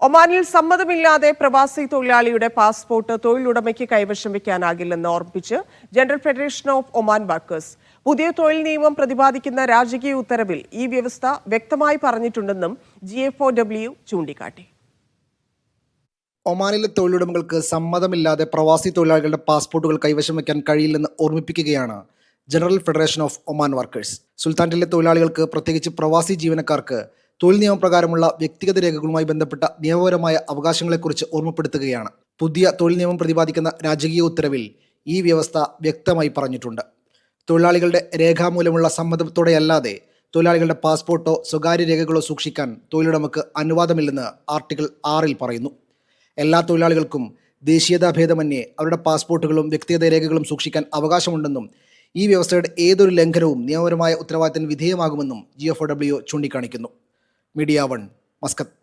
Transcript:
ഒമാനിൽ സമ്മതമില്ലാതെ പ്രവാസി തൊഴിലാളിയുടെ പാസ്പോർട്ട് തൊഴിലുടമയ്ക്ക് കൈവശം വയ്ക്കാനാകില്ലെന്ന് ഓർമ്മിപ്പിച്ച് general federation of Oman workers. പുതിയ തൊഴിൽ നിയമം പ്രതിപാദിക്കുന്ന രാജകീയ ഉത്തരവിൽ ഈ വ്യവസ്ഥ വ്യക്തമായി പറഞ്ഞിട്ടുണ്ടെന്നും GFOW ചൂണ്ടിക്കാട്ടി. ഒമാനിലെ തൊഴിലുടമകൾക്ക് സമ്മതമില്ലാതെ പ്രവാസി തൊഴിലാളികളുടെ പാസ്പോർട്ടുകൾ കൈവശം വയ്ക്കാൻ കഴിയില്ലെന്ന് ഓർമ്മിപ്പിക്കുകയാണ് general federation of Oman workers. സുൽത്താനിലെ തൊഴിലാളികൾക്ക്, പ്രത്യേകിച്ച് പ്രവാസി ജീവനക്കാർക്ക് തൊഴിൽ നിയമപ്രകാരമുള്ള വ്യക്തിഗത രേഖകളുമായി ബന്ധപ്പെട്ട നിയമപരമായ അവകാശങ്ങളെക്കുറിച്ച് ഓർമ്മപ്പെടുത്തുകയാണ്. പുതിയ തൊഴിൽ നിയമം പ്രതിപാദിക്കുന്ന രാജകീയ ഉത്തരവിൽ ഈ വ്യവസ്ഥ വ്യക്തമായി പറഞ്ഞിട്ടുണ്ട്. തൊഴിലാളികളുടെ രേഖാമൂലമുള്ള സമ്മതത്തോടെയല്ലാതെ തൊഴിലാളികളുടെ പാസ്പോർട്ടോ സ്വകാര്യ രേഖകളോ സൂക്ഷിക്കാൻ തൊഴിലുടമക്ക് അനുവാദമില്ലെന്ന് ആർട്ടിക്കിൾ 6 പറയുന്നു. എല്ലാ തൊഴിലാളികൾക്കും ദേശീയതാഭേദമന്യേ അവരുടെ പാസ്പോർട്ടുകളും വ്യക്തിഗത രേഖകളും സൂക്ഷിക്കാൻ അവകാശമുണ്ടെന്നും ഈ വ്യവസ്ഥയുടെ ഏതൊരു ലംഘനവും നിയമപരമായ ഉത്തരവാദിത്തത്തിന് വിധേയമാകുമെന്നും GFOW ചൂണ്ടിക്കാണിക്കുന്നു. Media 1, Muscat.